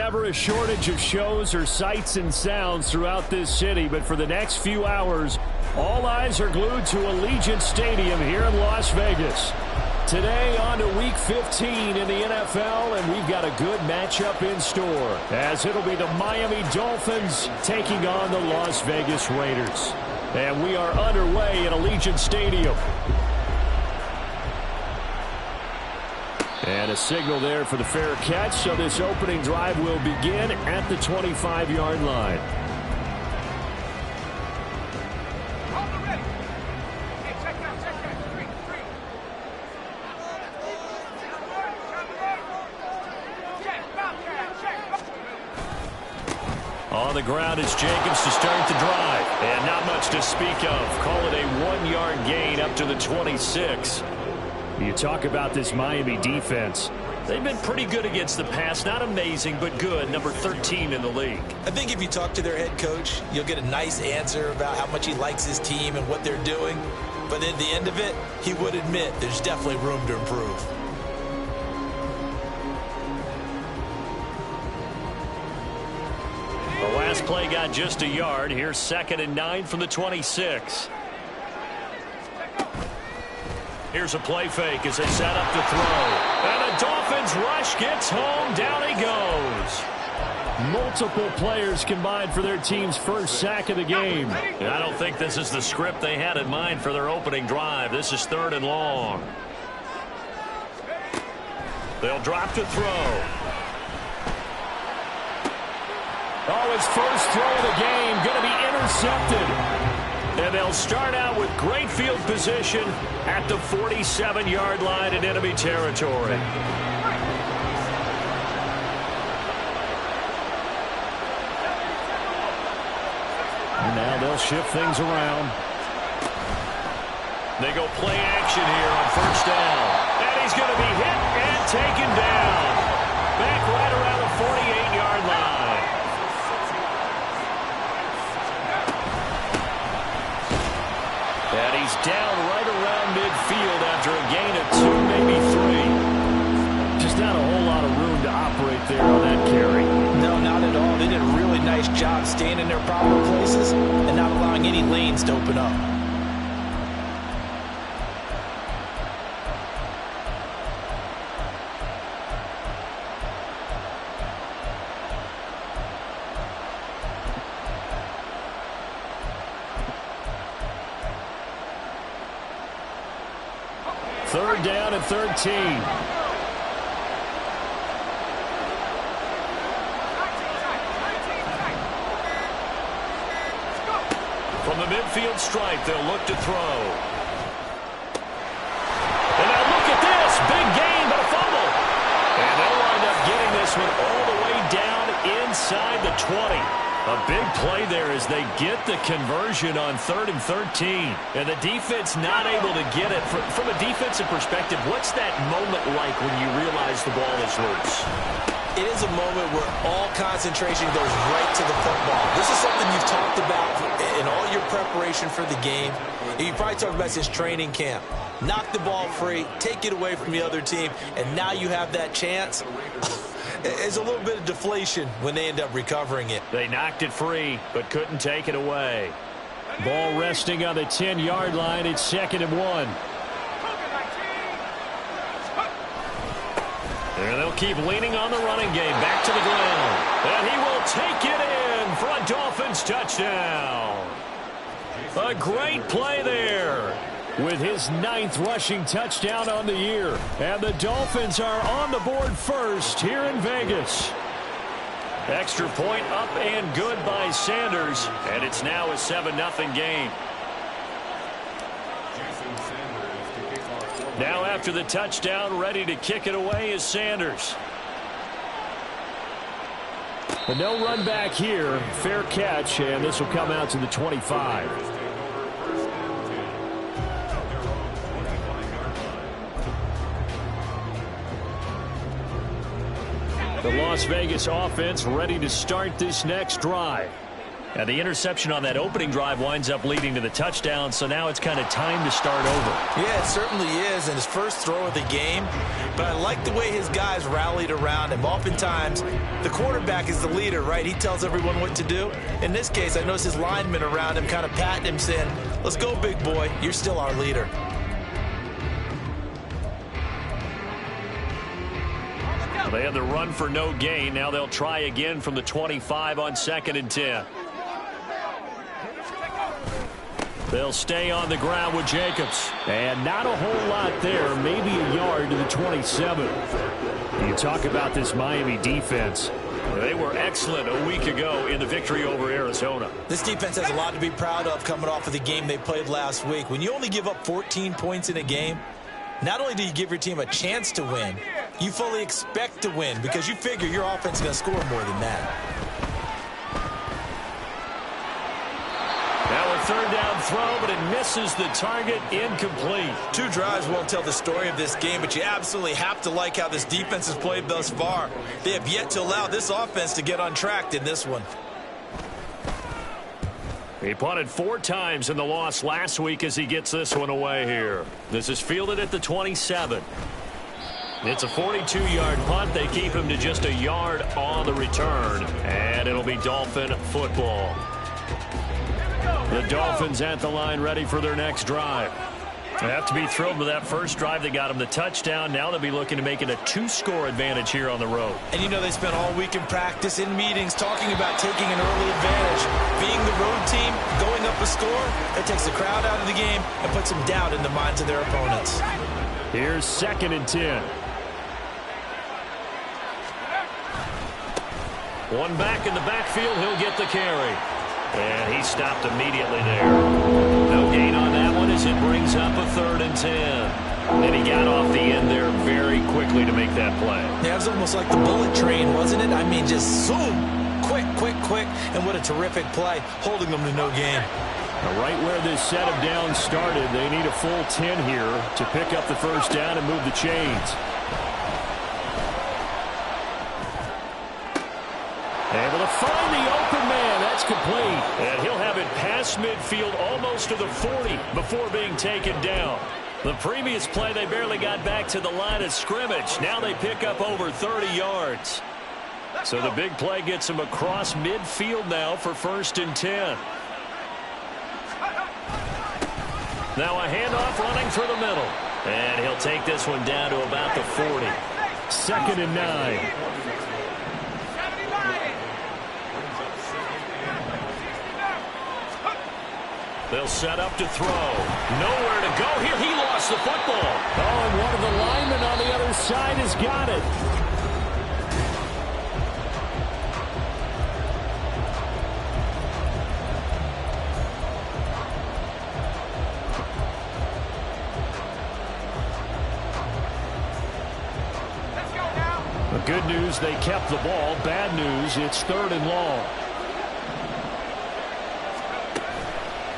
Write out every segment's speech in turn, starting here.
never a shortage of shows or sights and sounds throughout this city, but for the next few hours, all eyes are glued to Allegiant Stadium here in Las Vegas. Today on to Week 15 in the NFL, and we've got a good matchup in store, as it'll be the Miami Dolphins taking on the Las Vegas Raiders. And we are underway at Allegiant Stadium. And a signal there for the fair catch, so this opening drive will begin at the 25-yard line. On the ground is Jacobs to start the drive. And not much to speak of. Call it a 1-yard gain up to the 26. You talk about this Miami defense. They've been pretty good against the pass. Not amazing, but good. Number 13 in the league. I think if you talk to their head coach, you'll get a nice answer about how much he likes his team and what they're doing. But at the end of it, he would admit there's definitely room to improve. The last play got just a yard. Here's 2nd and 9 from the 26. Here's a play fake as they set up to throw. And the Dolphins rush gets home. Down he goes. Multiple players combined for their team's first sack of the game. I don't think this is the script they had in mind for their opening drive. This is 3rd and long. They'll drop to throw. Oh, his first throw of the game going to be intercepted. And they'll start out with great field position at the 47-yard line in enemy territory. And now they'll shift things around. They go play action here on 1st down. And he's going to be hit and taken down. Back right around the 48-yard line. And he's down right around midfield after a gain of 2, maybe 3. Just not a whole lot of room to operate there on that carry. No, not at all. They did a really nice job staying in their proper places and not allowing any lanes to open up. Third down and 13. From the midfield stripe, they'll look to throw. And now look at this. Big gain, but a fumble. And they'll wind up getting this one all the way down inside the 20. A big play there as they get the conversion on 3rd and 13. And the defense not able to get it. From a defensive perspective, what's that moment like when you realize the ball is loose? It is a moment where all concentration goes right to the football. This is something you've talked about in all your preparation for the game. You probably talked about since training camp. Knock the ball free, take it away from the other team, and now you have that chance. It's a little bit of deflation when they end up recovering it. They knocked it free, but couldn't take it away. Ball resting on the 10-yard line. It's 2nd and 1. And they'll keep leaning on the running game. Back to the ground. And he will take it in for a Dolphins touchdown. A great play there, with his 9th rushing touchdown on the year. And the Dolphins are on the board first here in Vegas. Extra point up and good by Sanders. And it's now a 7-0 game. Now after the touchdown, ready to kick it away is Sanders. But no run back here. Fair catch, and this will come out to the 25. The Las Vegas offense ready to start this next drive. And the interception on that opening drive winds up leading to the touchdown, so now it's kind of time to start over. Yeah, it certainly is, and his first throw of the game. But I like the way his guys rallied around him. Oftentimes, the quarterback is the leader, right? He tells everyone what to do. In this case, I noticed his linemen around him kind of patting him, saying, "Let's go, big boy. You're still our leader." They had the run for no gain. Now they'll try again from the 25 on 2nd and 10. They'll stay on the ground with Jacobs. And not a whole lot there. Maybe a yard to the 27. You talk about this Miami defense. They were excellent a week ago in the victory over Arizona. This defense has a lot to be proud of coming off of the game they played last week. When you only give up 14 points in a game, not only do you give your team a chance to win, you fully expect to win because you figure your offense is going to score more than that. Now a third down throw, but it misses the target, incomplete. 2 drives won't tell the story of this game, but you absolutely have to like how this defense has played thus far. They have yet to allow this offense to get untracked in this one. He punted 4 times in the loss last week as he gets this one away here. This is fielded at the 27. It's a 42-yard punt. They keep him to just a yard on the return, and it'll be Dolphin football. The Dolphins at the line ready for their next drive. They have to be thrilled with that first drive that got them the touchdown. Now they'll be looking to make it a 2-score advantage here on the road. And you know they spent all week in practice, in meetings, talking about taking an early advantage. Being the road team, going up a score, that takes the crowd out of the game and puts some doubt in the minds of their opponents. Here's 2nd and 10. One back in the backfield, he'll get the carry. And he stopped immediately there. No gain on that one as it brings up a 3rd and 10. And he got off the end there very quickly to make that play. Yeah, it was almost like the bullet train, wasn't it? I mean, just zoom, quick, quick, quick. And what a terrific play, holding them to no gain. Now, right where this set of downs started, they need a full 10 here to pick up the first down and move the chains. Able to find the open man. That's complete. And he'll have it past midfield almost to the 40 before being taken down. The previous play, they barely got back to the line of scrimmage. Now they pick up over 30 yards. So the big play gets them across midfield now for 1st and 10. Now a handoff running through the middle. And he'll take this one down to about the 40. 2nd and 9. They'll set up to throw. Nowhere to go here. He lost the football. Oh, and one of the linemen on the other side has got it. The good news, they kept the ball. Bad news, it's 3rd and long.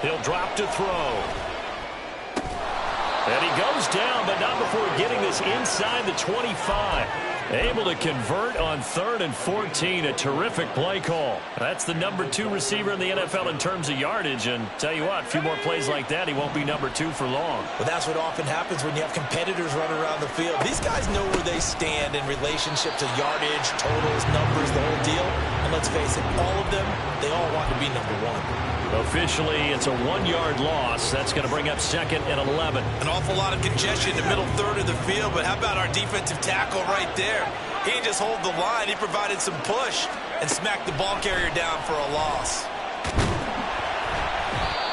He'll drop to throw. And he goes down, but not before getting this inside the 25. Able to convert on 3rd and 14. A terrific play call. That's the number 2 receiver in the NFL in terms of yardage. And tell you what, a few more plays like that, he won't be number 2 for long. Well, that's what often happens when you have competitors running around the field. These guys know where they stand in relationship to yardage, totals, numbers, the whole deal. And let's face it, all of them, they all want to be number 1. Officially, it's a 1-yard loss. That's going to bring up 2nd and 11. An awful lot of congestion in the middle 3rd of the field, but how about our defensive tackle right there? He didn't just hold the line. He provided some push and smacked the ball carrier down for a loss.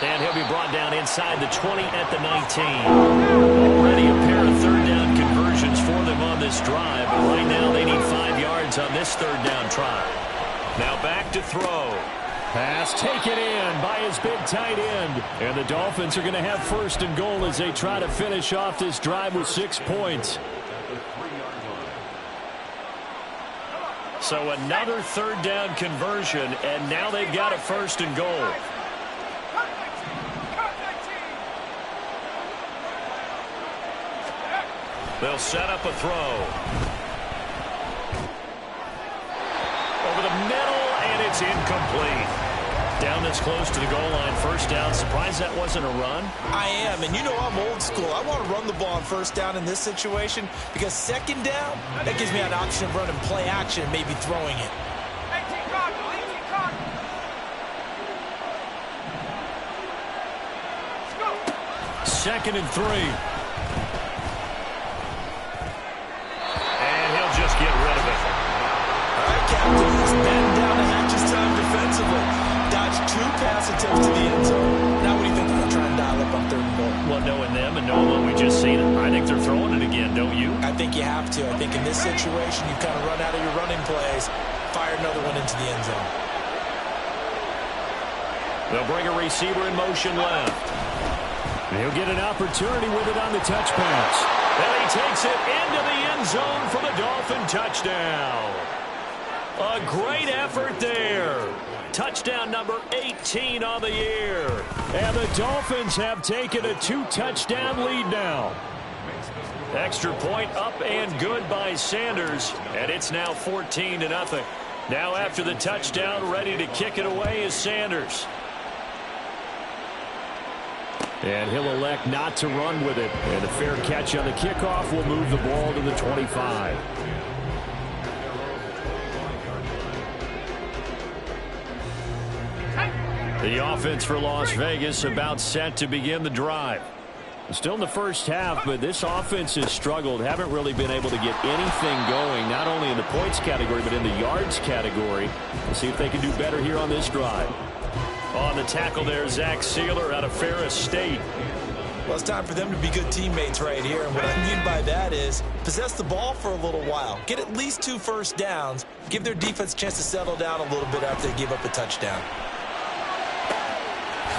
And he'll be brought down inside the 20 at the 19. Already a pair of 3rd down conversions for them on this drive, but right now they need 5 yards on this 3rd down try. Now back to throw. Pass taken in by his big tight end. And the Dolphins are going to have 1st and goal as they try to finish off this drive with 6 points. So another 3rd down conversion, and now they've got a 1st and goal. They'll set up a throw. Over the middle, and it's incomplete. Down this close to the goal line, first down. Surprised that wasn't a run? I am, and you know I'm old school. I want to run the ball on first down in this situation because second down, that gives me an option of running play action and maybe throwing it. Second and 3. And he'll just get rid of it. All right, Captain, he's batting down the hatches time defensively. Dodged 2 pass attempts to the end zone. Now what do you think they're going to try and dial up on third and goal? Well, knowing them and knowing what we just seen, I think they're throwing it again, don't you? I think you have to. I think in this situation, you kind of run out of your running plays, fire another one into the end zone. They'll bring a receiver in motion left. He'll get an opportunity with it on the touch pass. And he takes it into the end zone for the Dolphin touchdown. A great effort there. Touchdown number 18 on the year. And the Dolphins have taken a 2-touchdown lead now. Extra point up and good by Sanders. And it's now 14-0. Now after the touchdown, ready to kick it away is Sanders. And he'll elect not to run with it. And a fair catch on the kickoff will move the ball to the 25. The offense for Las Vegas about set to begin the drive. Still in the first half, but this offense has struggled. Haven't really been able to get anything going, not only in the points category, but in the yards category. We'll see if they can do better here on this drive. On the tackle there, Zach Sealer out of Ferris State. Well, it's time for them to be good teammates right here. And what I mean by that is possess the ball for a little while. Get at least 2 first downs. Give their defense a chance to settle down a little bit after they give up a touchdown.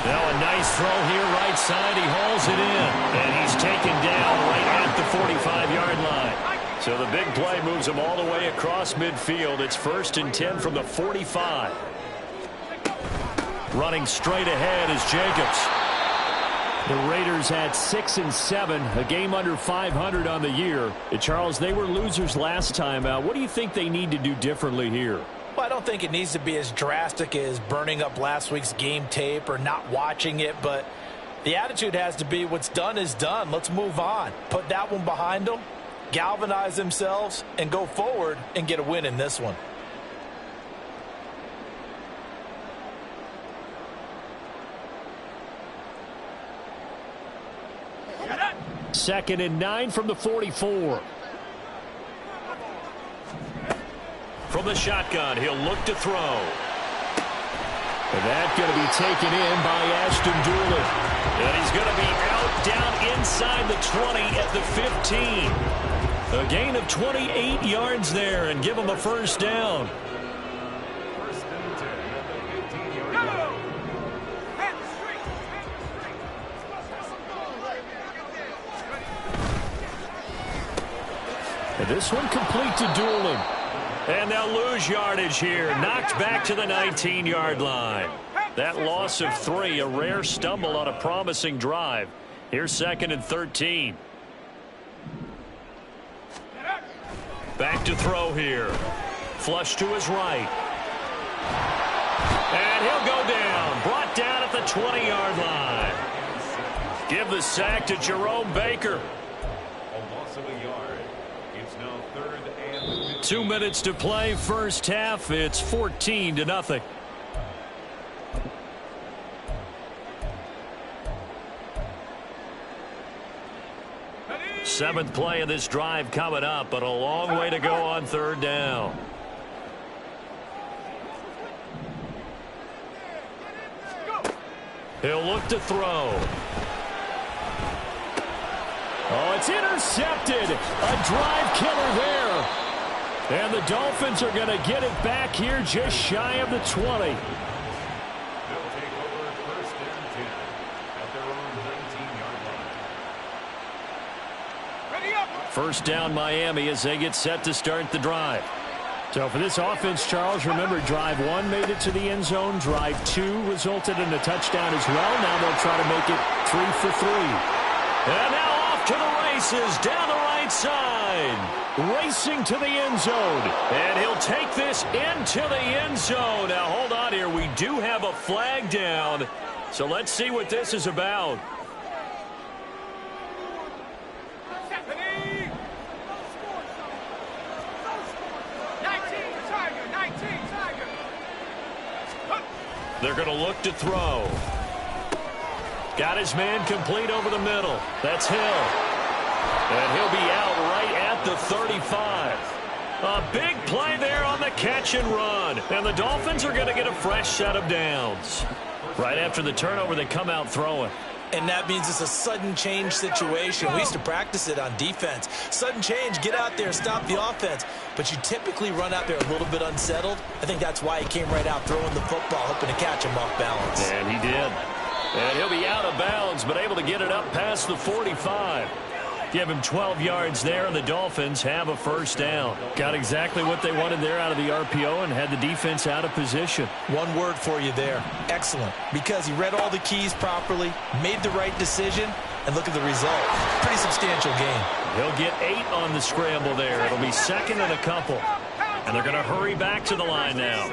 Now a nice throw here right side. He hauls it in. And he's taken down right at the 45-yard line. So the big play moves him all the way across midfield. It's 1st and 10 from the 45. Running straight ahead is Jacobs. The Raiders had 6 and 7, a game under 500 on the year. Charles, they were losers last time out. What do you think they need to do differently here? Well, I don't think it needs to be as drastic as burning up last week's game tape or not watching it, but the attitude has to be what's done is done. Let's move on. Put that one behind them, galvanize themselves, and go forward and get a win in this one. Second and 9 from the 44. From the shotgun, he'll look to throw. And that's going to be taken in by Ashton Dulin. And he's going to be out down inside the 20 at the 15. A gain of 28 yards there and give him a first down. And this one complete to Dulin. And they'll lose yardage here. Knocked back to the 19-yard line. That loss of 3, a rare stumble on a promising drive. Here's 2nd and 13. Back to throw here. Flush to his right. And he'll go down. Brought down at the 20-yard line. Give the sack to Jerome Baker. 2 minutes to play, first half. It's 14-0. Seventh play of this drive coming up, but a long way to go on third down. He'll look to throw. Oh, it's intercepted. A drive killer there. And the Dolphins are going to get it back here just shy of the 20. They'll take over 1st and 10 at their own 19-yard line. First down Miami as they get set to start the drive. So for this offense, Charles, remember drive 1 made it to the end zone. Drive 2 resulted in a touchdown as well. Now they'll try to make it 3 for 3. And now off to the races down the right side. racing to the end zone. And he'll take this into the end zone. Now, hold on here. We do have a flag down. So let's see what this is about. They're going to look to throw. Got his man complete over the middle. That's Hill. And he'll be out right at the 35. A big play there on the catch and run. And the Dolphins are going to get a fresh set of downs. Right after the turnover, they come out throwing. And that means it's a sudden change situation. We used to practice it on defense. Sudden change, get out there, stop the offense. But you typically run out there a little bit unsettled. I think that's why he came right out throwing the football, hoping to catch him off balance. And he did. And he'll be out of bounds, but able to get it up past the 45. Give him 12 yards there, and the Dolphins have a first down. Got exactly what they wanted there out of the RPO and had the defense out of position. One word for you there, excellent. Because he read all the keys properly, made the right decision, and look at the result. Pretty substantial game. He'll get 8 on the scramble there. It'll be second and a couple. And they're going to hurry back to the line now.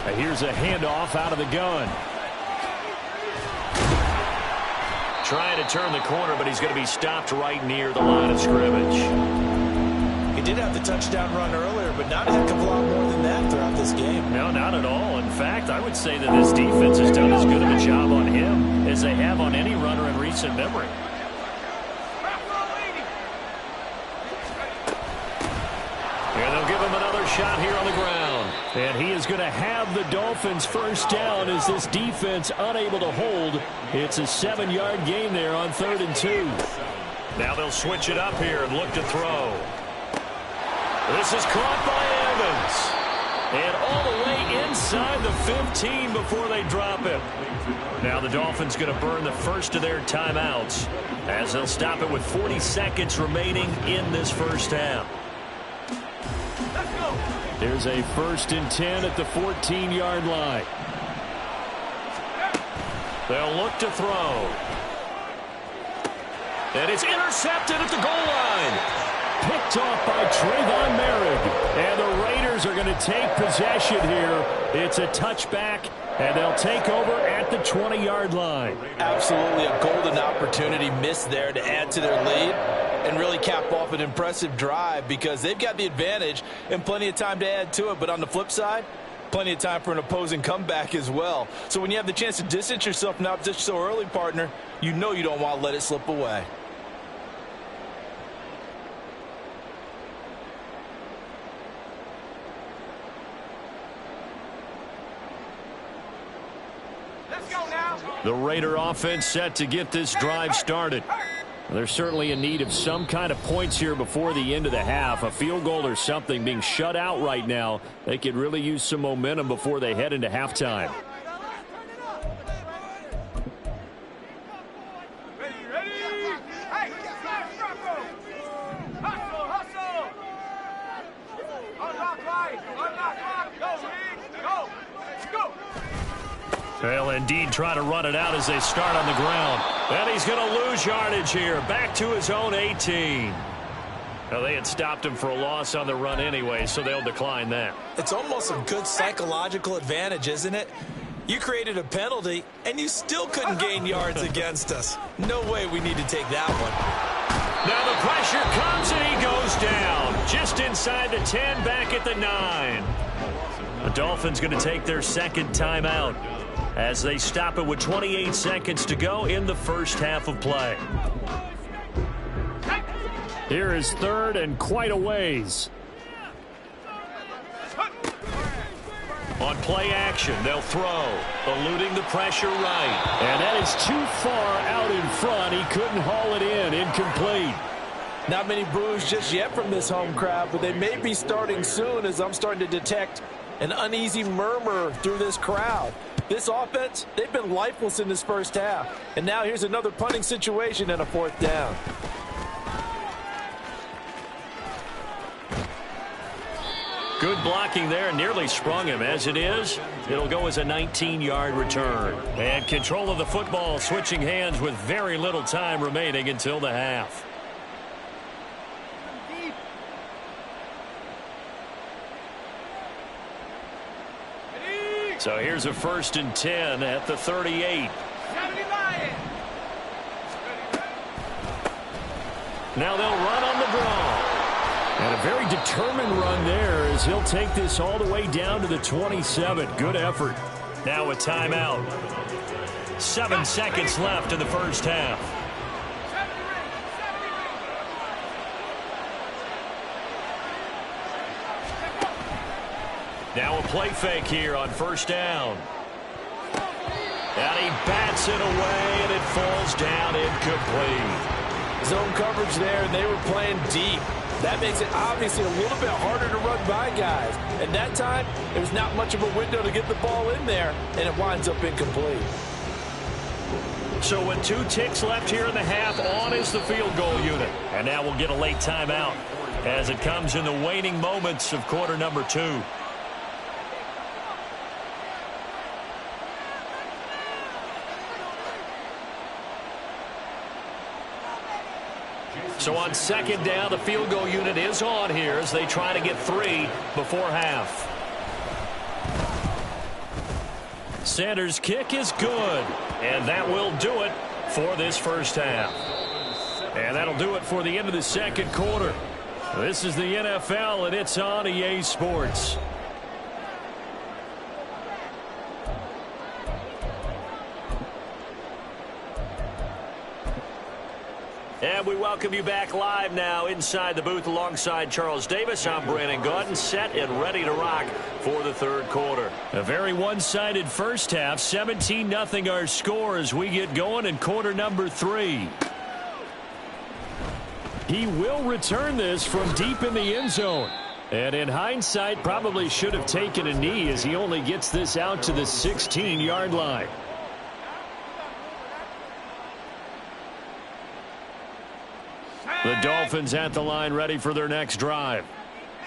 And here's a handoff out of the gun. Trying to turn the corner, but he's going to be stopped right near the line of scrimmage. He did have the touchdown run earlier, but not a heck of a lot more than that throughout this game. No, not at all. In fact, I would say that this defense has done as good of a job on him as they have on any runner in recent memory. And they'll give him another shot here on the ground. And he is going to have the Dolphins first down as this defense unable to hold. It's a 7-yard gain there on 3rd and 2. Now they'll switch it up here and look to throw. This is caught by Evans. And all the way inside the 15 before they drop it. Now the Dolphins going to burn the first of their timeouts as they'll stop it with 40 seconds remaining in this first half. There's a 1st and 10 at the 14-yard line. They'll look to throw. And it's intercepted at the goal line. Picked off by Trayvon Merrick. And the Raiders are going to take possession here. It's a touchback, and they'll take over at the 20-yard line. Absolutely a golden opportunity missed there to add to their lead and really cap off an impressive drive because they've got the advantage and plenty of time to add to it. But on the flip side, plenty of time for an opposing comeback as well. So when you have the chance to distance yourself from opposition so early, partner, you know you don't want to let it slip away. The Raider offense set to get this drive started. They're certainly in need of some kind of points here before the end of the half. A field goal or something. Being shut out right now, they could really use some momentum before they head into halftime. They'll indeed try to run it out as they start on the ground. And he's going to lose yardage here. Back to his own 18. Now, they had stopped him for a loss on the run anyway, so they'll decline that. It's almost a good psychological advantage, isn't it? You created a penalty, and you still couldn't gain yards against us. No way we need to take that one. Now the pressure comes, and he goes down. Just inside the 10, back at the 9. The Dolphins going to take their second timeout as they stop it with 28 seconds to go in the first half of play. Here is 3rd and quite a ways. On play action, they'll throw, eluding the pressure right. And that is too far out in front. He couldn't haul it in. Incomplete. Not many boos just yet from this home crowd, but they may be starting soon as I'm starting to detect an uneasy murmur through this crowd. This offense, they've been lifeless in this first half. And now here's another punting situation and a 4th down. Good blocking there, nearly sprung him. As it is, it'll go as a 19-yard return. And control of the football switching hands with very little time remaining until the half. So here's a 1st and 10 at the 38. Now they'll run on the draw. And a very determined run there as he'll take this all the way down to the 27. Good effort. Now a timeout. 7 seconds left in the first half. Now a play fake here on 1st down. And he bats it away, and it falls down incomplete. Zone coverage there, and they were playing deep. That makes it obviously a little bit harder to run by guys. And that time, there's not much of a window to get the ball in there, and it winds up incomplete. So with 2 ticks left here in the half, on is the field goal unit. And now we'll get a late timeout as it comes in the waning moments of quarter number 2. So on 2nd down, the field goal unit is on here as they try to get 3 before half. Sanders' kick is good, and that will do it for this first half. And that'll do it for the end of the 2nd quarter. This is the NFL, and it's on EA Sports. And we welcome you back live now inside the booth alongside Charles Davis. I'm Brandon Gaudin, set and ready to rock for the 3rd quarter. A very one-sided first half, 17-0 our score as we get going in quarter number 3. He will return this from deep in the end zone. And in hindsight, probably should have taken a knee as he only gets this out to the 16-yard line. The Dolphins at the line ready for their next drive.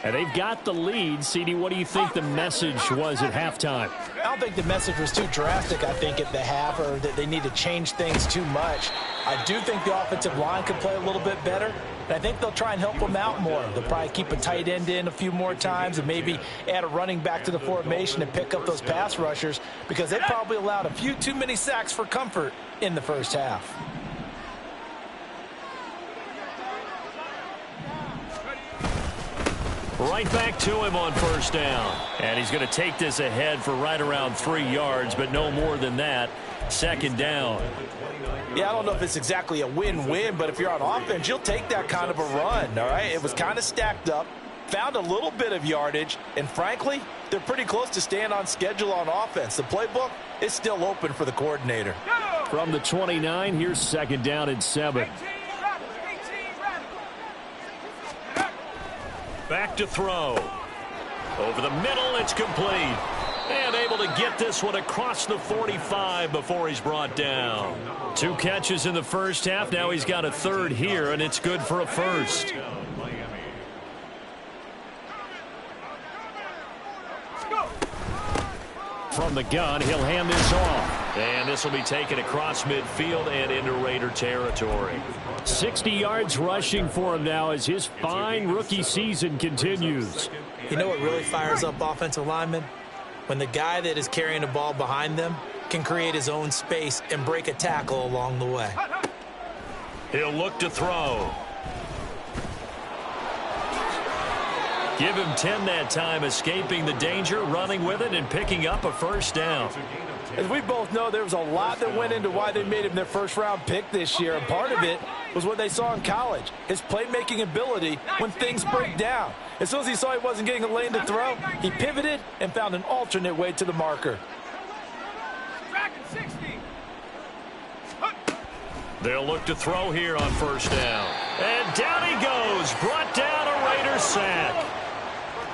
And they've got the lead. CD, what do you think the message was at halftime? I don't think the message was too drastic, I think, at the half, or that they need to change things too much. I do think the offensive line could play a little bit better, and I think they'll try and help them out more. They'll probably keep a tight end in a few more times and maybe add a running back to the formation and pick up those pass rushers because they probably allowed a few too many sacks for comfort in the first half. Right back to him on 1st down. And he's going to take this ahead for right around 3 yards, but no more than that. 2nd down. Yeah, I don't know if it's exactly a win-win, but if you're on offense, you'll take that kind of a run, all right? It was kind of stacked up, found a little bit of yardage, and frankly, they're pretty close to staying on schedule on offense. The playbook is still open for the coordinator. From the 29, here's 2nd down and 7. Back to throw. Over the middle, it's complete. And able to get this one across the 45 before he's brought down. 2 catches in the first half. Now he's got a 3rd here, and it's good for a 1st. From the gun, he'll hand this off. And this will be taken across midfield and into Raider territory. 60 yards rushing for him now as his fine rookie season continues. You know what really fires up offensive linemen? When the guy that is carrying the ball behind them can create his own space and break a tackle along the way. He'll look to throw. Give him 10 that time, escaping the danger, running with it, and picking up a 1st down. As we both know, there was a lot that went into why they made him their first-round pick this year, and part of it was what they saw in college, his playmaking ability when things break down. As soon as he saw he wasn't getting a lane to throw, he pivoted and found an alternate way to the marker. They'll look to throw here on 1st down. And down he goes, brought down a Raider sack.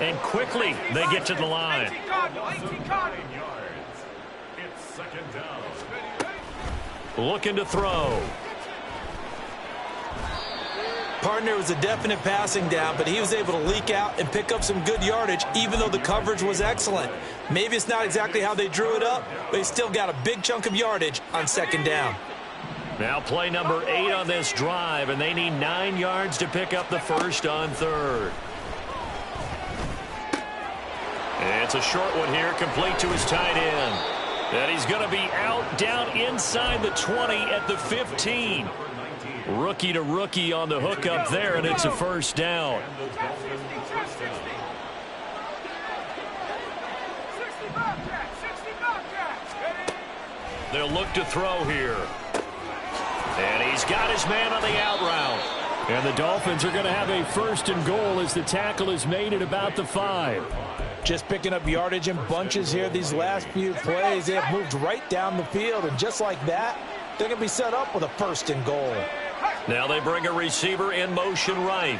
And quickly, they get to the line. Looking to throw. Partner was a definite passing down, but he was able to leak out and pick up some good yardage, even though the coverage was excellent. Maybe it's not exactly how they drew it up, but he still got a big chunk of yardage on 2nd down. Now play number 8 on this drive, and they need 9 yards to pick up the 1st on 3rd. It's a short one here, complete to his tight end. And he's going to be out down inside the 20 at the 15. Rookie to rookie on the hookup there, and it's a first down. They'll look to throw here. And he's got his man on the out route. And the Dolphins are going to have a first and goal as the tackle is made at about the 5. Just picking up yardage in bunches here these last few plays. They have moved right down the field, and just like that, they're going to be set up with a first and goal. Now they bring a receiver in motion right.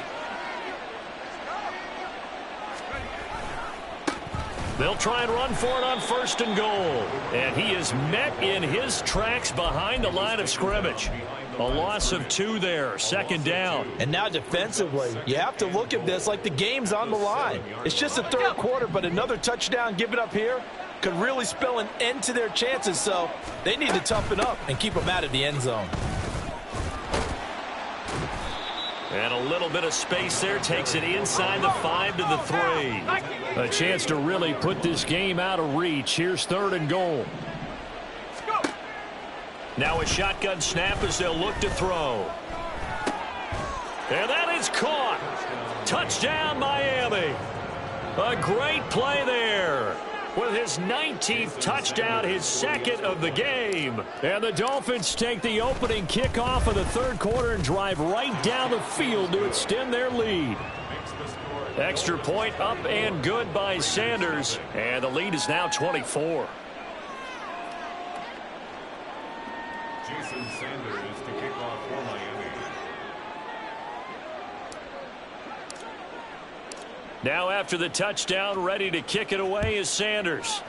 They'll try and run for it on first and goal. And he is met in his tracks behind the line of scrimmage. A loss of 2 there, second down. And now defensively, you have to look at this like the game's on the line. It's just the third quarter, but another touchdown given up here could really spell an end to their chances. So they need to toughen up and keep them out of the end zone. And a little bit of space there takes it inside the 5 to the 3. A chance to really put this game out of reach. Here's third and goal. Now a shotgun snap as they'll look to throw. And that is caught. Touchdown, Miami. A great play there. With his 19th touchdown, his second of the game. And the Dolphins take the opening kickoff of the third quarter and drive right down the field to extend their lead. Extra point up and good by Sanders. And the lead is now 24. Jason Sanders to kick off for Miami. Now after the touchdown, ready to kick it away is Sanders.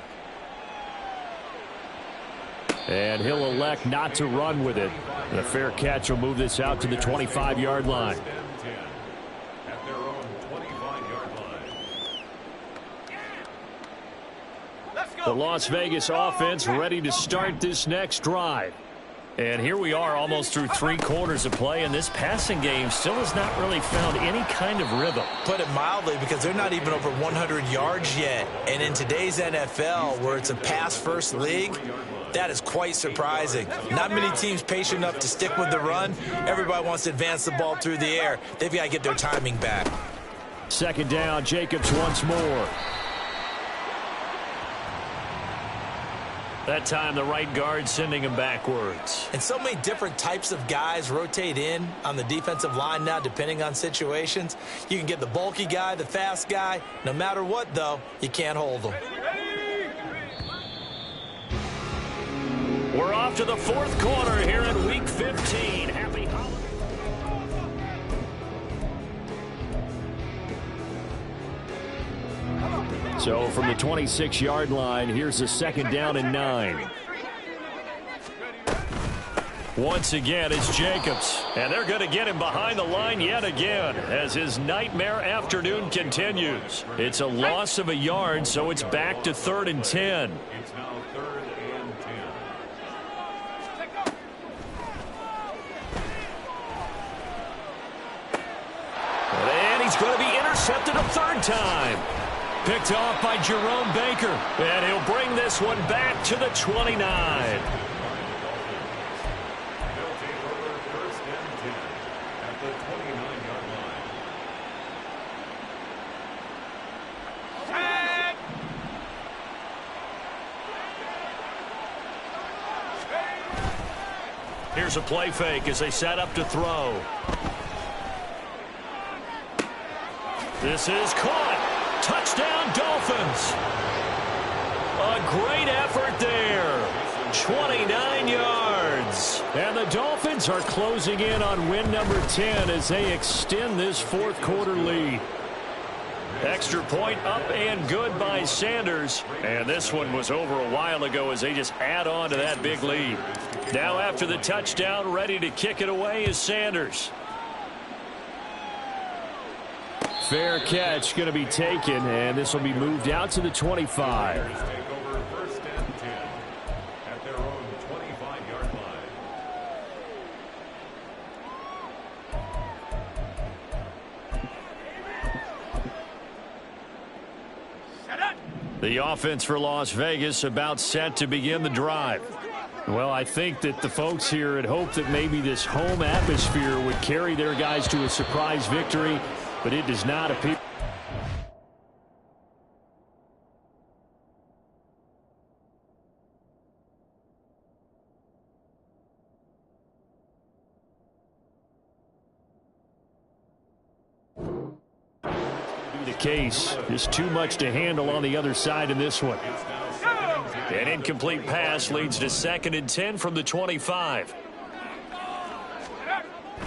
And he'll elect not to run with it. And a fair catch will move this out to the 25-yard line. At their own 25-yard line. The Las Vegas offense ready to start this next drive. And here we are almost through 3 quarters of play, and this passing game still has not really found any kind of rhythm. Put it mildly, because they're not even over 100 yards yet. And in today's NFL, where it's a pass-first league, that is quite surprising. Not many teams patient enough to stick with the run. Everybody wants to advance the ball through the air. They've got to get their timing back. Second down, Jacobs once more. That time the right guard sending him backwards. And so many different types of guys rotate in on the defensive line now, depending on situations. You can get the bulky guy, the fast guy. No matter what, though, you can't hold them. We're off to the fourth quarter here in Week 15. Happy holidays. So from the 26-yard line, here's a second down and 9. Once again, it's Jacobs. And they're going to get him behind the line yet again as his nightmare afternoon continues. It's a loss of a yard, so it's back to 3rd and 10. It's now 3rd and 10. And he's going to be intercepted a third time. Picked off by Jerome Baker. And he'll bring this one back to the 29. They'll take over 1st and 10 at the 29-yard line. Here's a play fake as they set up to throw. This is caught. Touchdown, Dolphins. A great effort there. 29 yards. And the Dolphins are closing in on win number 10 as they extend this fourth quarter lead. Extra point up and good by Sanders. And this one was over a while ago as they just add on to that big lead. Now after the touchdown, ready to kick it away is Sanders. Fair catch going to be taken, and this will be moved out to the 25. Take over 1st and 10 at their own 25-yard line. The offense for Las Vegas about set to begin the drive. Well, I think that the folks here had hoped that maybe this home atmosphere would carry their guys to a surprise victory, but it does not appear. The case is too much to handle on the other side in this one. An incomplete pass leads to 2nd and 10 from the 25.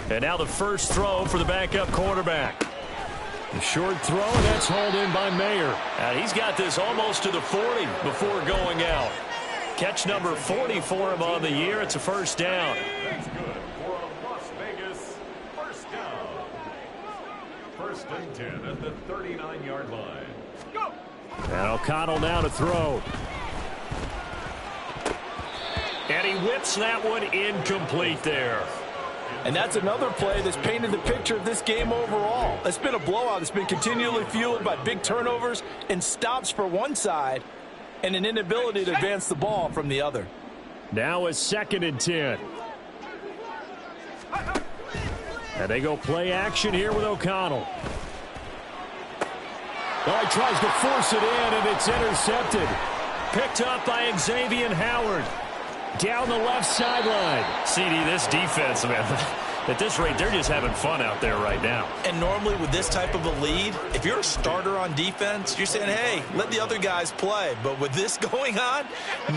And now the first throw for the backup quarterback. A short throw, and that's hauled in by Mayer. He's got this almost to the 40 before going out. Catch number 40 for him on the year. It's a first down. That's good for a Las Vegas first down. 1st and 10 at the 39-yard line. Go! And O'Connell now to throw. And he whips that one incomplete there. And that's another play that's painted the picture of this game overall. It's been a blowout. It's been continually fueled by big turnovers and stops for one side and an inability to advance the ball from the other. Now a 2nd and 10. And they go play action here with O'Connell. Oh, he tries to force it in, and it's intercepted. Picked up by Xavier Howard. Down the left sideline. CD, this defense, man, at this rate, they're just having fun out there right now. And normally with this type of a lead, if you're a starter on defense, you're saying, hey, let the other guys play. But with this going on,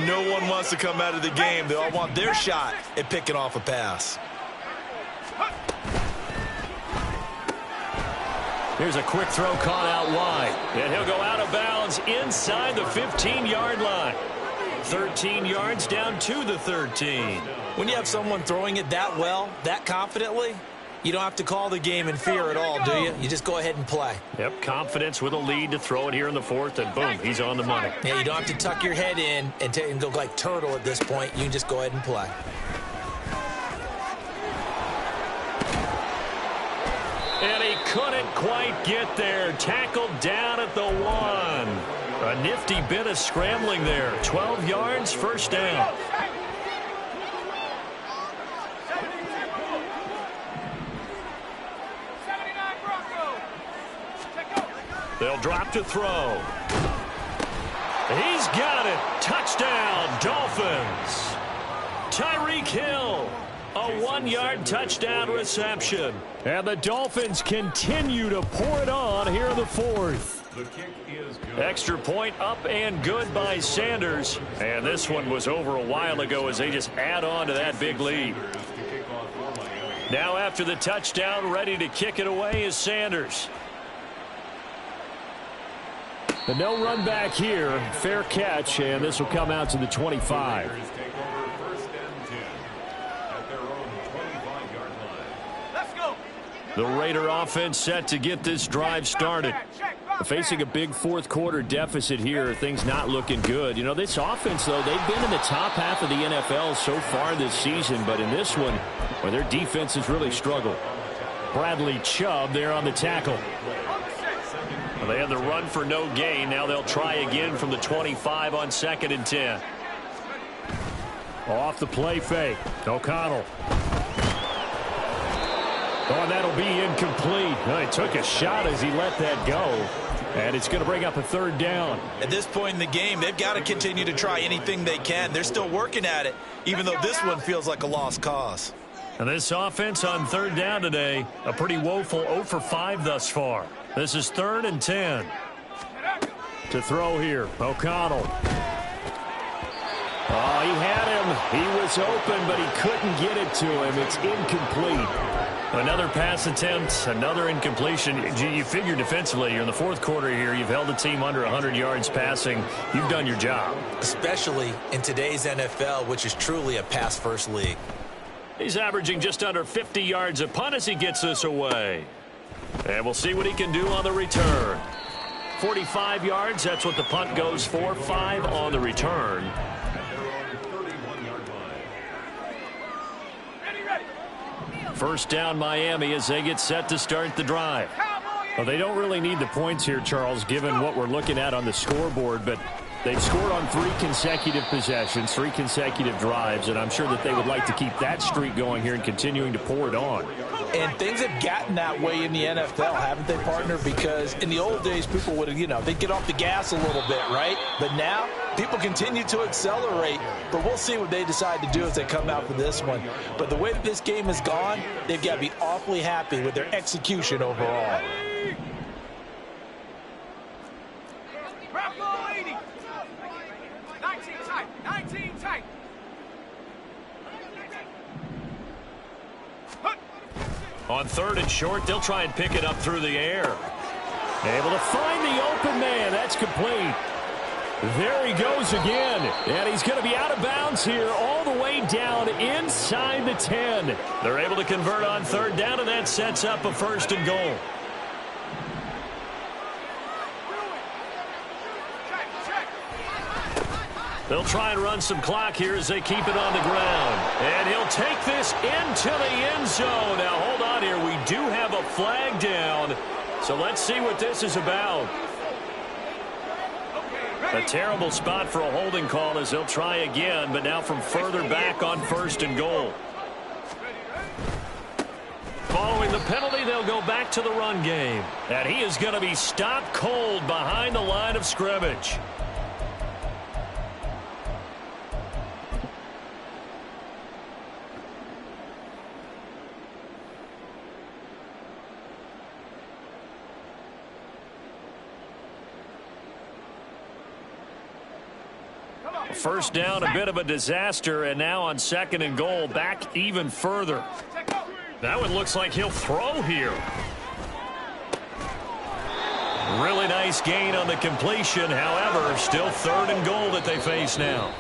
no one wants to come out of the game. They all want their shot at picking off a pass. Here's a quick throw caught out wide. And he'll go out of bounds inside the 15-yard line. 13 yards down to the 13. When you have someone throwing it that well, that confidently, you don't have to call the game in fear at all, do you? You just go ahead and play. Yep, confidence with a lead to throw it here in the 4th, and boom, he's on the money. Yeah, you don't have to tuck your head in and go like turtle at this point. You can just go ahead and play. And he couldn't quite get there. Tackled down at the 1. A nifty bit of scrambling there. 12 yards, first down. They'll drop to throw. He's got it. Touchdown, Dolphins. Tyreek Hill. A 1-yard touchdown reception. And the Dolphins continue to pour it on here in the 4th. The kick is good. Extra point up and good by Sanders. And this one was over a while ago as they just add on to that big lead. Now after the touchdown, ready to kick it away is Sanders. The no run back here. Fair catch, and this will come out to the 25. The Raider offense set to get this drive started. Facing a big 4th quarter deficit here, things not looking good. You know, this offense, though, they've been in the top half of the NFL so far this season, but in this one, where their defense has really struggled. Bradley Chubb there on the tackle. Well, they had the run for no gain. Now they'll try again from the 25 on 2nd and 10. Off the play fake. O'Connell. Oh, and that'll be incomplete. Well, he took a shot as he let that go. And it's going to bring up a 3rd down. At this point in the game, they've got to continue to try anything they can. They're still working at it, even though this one feels like a lost cause. And this offense on 3rd down today, a pretty woeful 0 for 5 thus far. This is 3rd and 10. To throw here, O'Connell. Oh, he had him. He was open, but he couldn't get it to him. It's incomplete. Another pass attempt, another incompletion. You figure defensively, you're in the 4th quarter here. You've held the team under 100 yards passing. You've done your job. Especially in today's NFL, which is truly a pass-first league. He's averaging just under 50 yards a punt as he gets this away. And we'll see what he can do on the return. 45 yards, that's what the punt goes for. 5 on the return. First down Miami as they get set to start the drive. Well, they don't really need the points here, Charles, given what we're looking at on the scoreboard, but they've scored on 3 consecutive possessions, 3 consecutive drives, and I'm sure that they would like to keep that streak going here and continuing to pour it on. And things have gotten that way in the NFL, haven't they, partner? Because in the old days, people would, they'd get off the gas a little bit, right? But now, people continue to accelerate. But we'll see what they decide to do as they come out for this one. But the way that this game has gone, they've got to be awfully happy with their execution overall. On 3rd and short, they'll try and pick it up through the air. Able to find the open man. That's complete. There he goes again. And he's going to be out of bounds here all the way down inside the 10. They're able to convert on 3rd down, and that sets up a 1st and goal. They'll try and run some clock here as they keep it on the ground. And he'll take this into the end zone. Now, hold on here. We do have a flag down. So let's see what this is about. A terrible spot for a holding call as they'll try again, but now from further back on 1st and goal. Following the penalty, they'll go back to the run game. And he is going to be stopped cold behind the line of scrimmage. First down, a bit of a disaster, and now on 2nd and goal, back even further. That one looks like he'll throw here. Really nice gain on the completion. However, still 3rd and goal that they face now.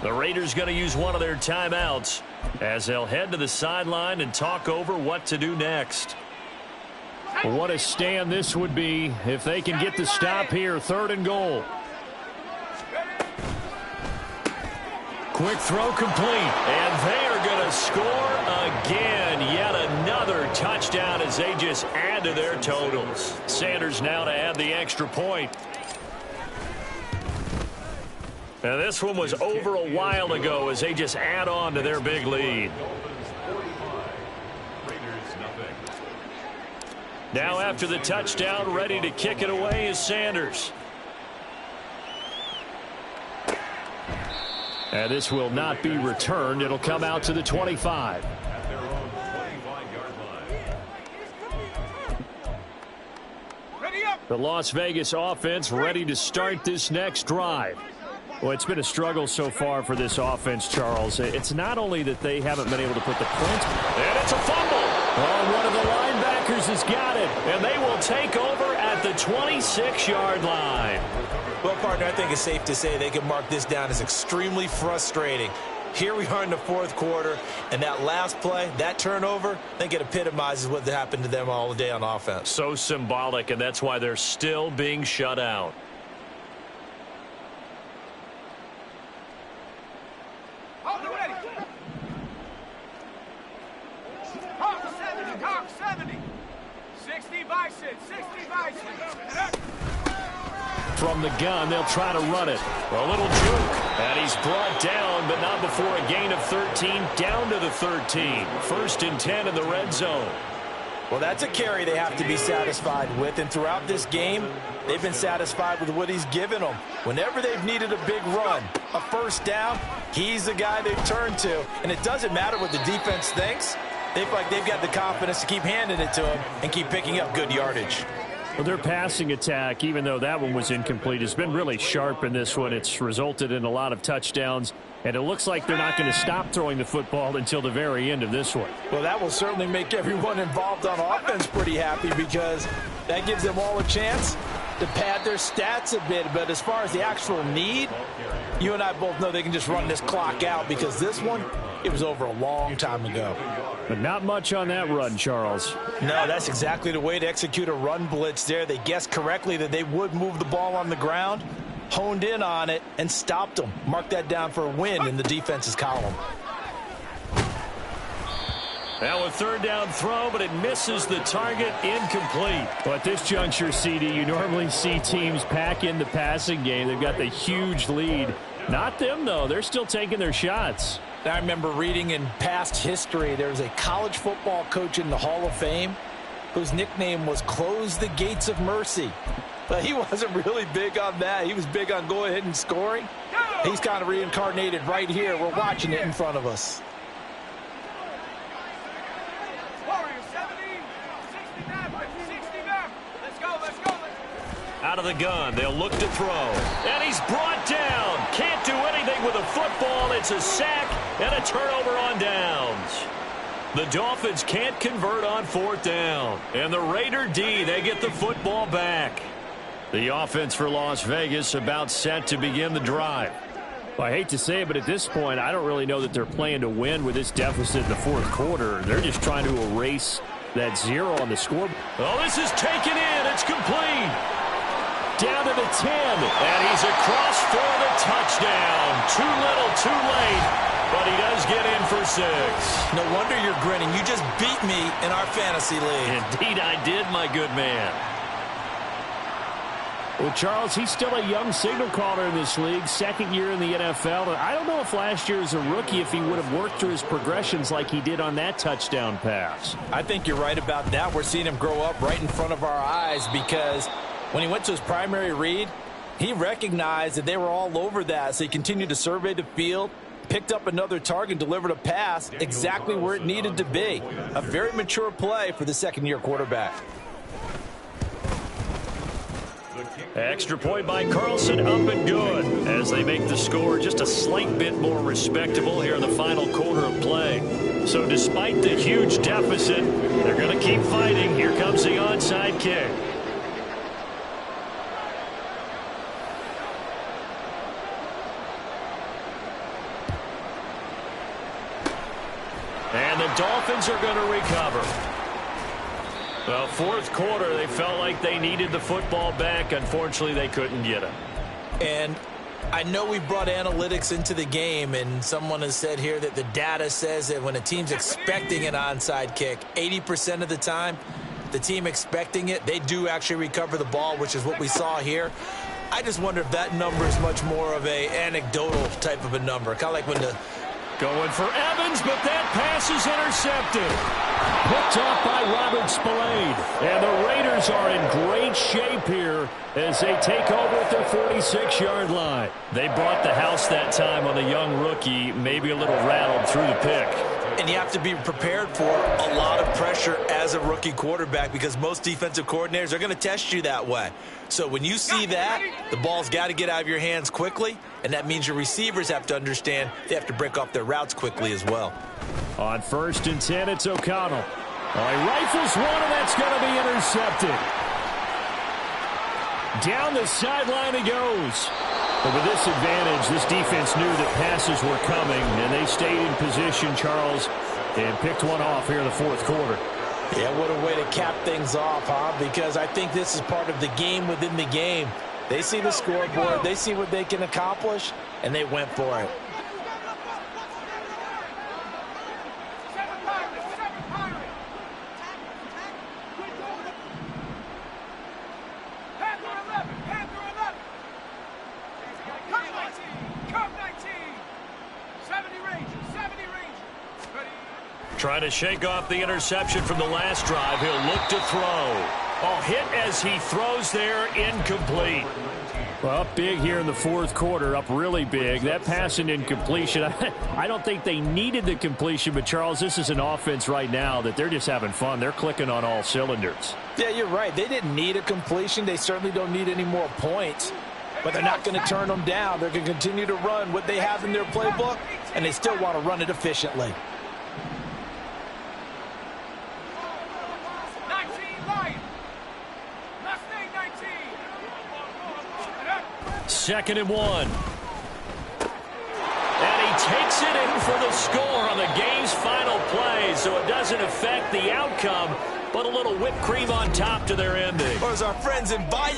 The Raiders going to use one of their timeouts as they'll head to the sideline and talk over what to do next. What a stand this would be if they can get the stop here. 3rd and goal. Quick throw complete, and they are going to score again. Yet another touchdown as they just add to their totals. Sanders now to add the extra point. Now this one was over a while ago as they just add on to their big lead. Now after the touchdown, ready to kick it away is Sanders. And this will not be returned. It'll come out to the 25. The Las Vegas offense ready to start this next drive. Well, it's been a struggle so far for this offense, Charles. It's not only that they haven't been able to put the points, and it's a fumble. Oh, one of the linebackers has got it, and they will take over at the 26-yard line. Well, partner, I think it's safe to say they can mark this down as extremely frustrating. Here we are in the 4th quarter, and that last play, that turnover, I think it epitomizes what happened to them all day on offense. So symbolic, and that's why they're still being shut out. Hawk 70. 60 Bison. 60 Bison. From the gun, they'll try to run it. A little juke. And he's brought down, but not before a gain of 13, down to the 13. 1st and 10 in the red zone. Well, that's a carry they have to be satisfied with. And throughout this game, they've been satisfied with what he's given them. Whenever they've needed a big run, a 1st down, he's the guy they've turned to. And it doesn't matter what the defense thinks. They feel like they've got the confidence to keep handing it to him and keep picking up good yardage. Well, their passing attack, even though that one was incomplete, has been really sharp in this one. It's resulted in a lot of touchdowns, and it looks like they're not going to stop throwing the football until the very end of this one. Well, that will certainly make everyone involved on offense pretty happy because that gives them all a chance to pad their stats a bit. But as far as the actual need, you and I both know they can just run this clock out because this one, it was over a long time ago. But not much on that run, Charles. No, that's exactly the way to execute a run blitz there. They guessed correctly that they would move the ball on the ground, honed in on it, and stopped them. Mark that down for a win in the defense's column. Now a third down throw, but it misses the target, incomplete. But at this juncture, CD, you normally see teams pack in the passing game. They've got the huge lead. Not them, though. They're still taking their shots. I remember reading in past history, there was a college football coach in the Hall of Fame whose nickname was Close the Gates of Mercy. But he wasn't really big on that. He was big on go ahead and scoring. He's kind of reincarnated right here. We're watching it in front of us. Out of the gun, they'll look to throw. And he's brought down. Can't do anything with a football. It's a sack and a turnover on downs. The Dolphins can't convert on fourth down. And the Raider D, they get the football back. The offense for Las Vegas about set to begin the drive. Well, I hate to say it, but at this point, I don't really know that they're playing to win with this deficit in the fourth quarter. They're just trying to erase that zero on the scoreboard. Oh, this is taken in. It's complete. Down to the 10, and he's across for the touchdown. Too little, too late, but he does get in for 6. No wonder you're grinning. You just beat me in our fantasy league. Indeed I did, my good man. Well, Charles, he's still a young signal caller in this league, second year in the NFL. And I don't know if last year as a rookie if he would have worked through his progressions like he did on that touchdown pass. I think you're right about that. We're seeing him grow up right in front of our eyes because when he went to his primary read, he recognized that they were all over that, so he continued to survey the field, picked up another target, and delivered a pass exactly where it needed to be. A very mature play for the second-year quarterback. Extra point by Carlson, up and good as they make the score just a slight bit more respectable here in the final quarter of play. So despite the huge deficit, they're going to keep fighting. Here comes the onside kick. And the Dolphins are going to recover. Well, fourth quarter, they felt like they needed the football back. Unfortunately, they couldn't get it. And I know we brought analytics into the game, and someone has said here that the data says that when a team's expecting an onside kick, 80% of the time, the team expecting it, they do actually recover the ball, which is what we saw here. I just wonder if that number is much more of a anecdotal type of a number, kind of like when the going for Evans, but that pass is intercepted. Picked off by Robert Spillane. And the Raiders are in great shape here as they take over at their 46-yard line. They brought the house that time on the young rookie, maybe a little rattled through the pick. And you have to be prepared for a lot of pressure as a rookie quarterback because most defensive coordinators are going to test you that way. So when you see that, the ball's got to get out of your hands quickly, and that means your receivers have to understand they have to break off their routes quickly as well. On 1st and 10, it's O'Connell. He rifles one, and that's going to be intercepted. Down the sideline he goes. But with this advantage, this defense knew that passes were coming, and they stayed in position, Charles, and picked one off here in the fourth quarter. Yeah, what a way to cap things off, huh? Because I think this is part of the game within the game. They see the scoreboard, they see what they can accomplish, and they went for it. Trying to shake off the interception from the last drive. He'll look to throw. Oh, hit as he throws there, incomplete. Well, up big here in the fourth quarter, up really big. That pass and incompletion, I don't think they needed the completion, but Charles, this is an offense right now that they're just having fun. They're clicking on all cylinders. Yeah, you're right. They didn't need a completion. They certainly don't need any more points, but they're not going to turn them down. They're going to continue to run what they have in their playbook, and they still want to run it efficiently. Second and 1. And he takes it in for the score on the game's final play, so it doesn't affect the outcome, but a little whipped cream on top to their ending. Or as our friends in Bayou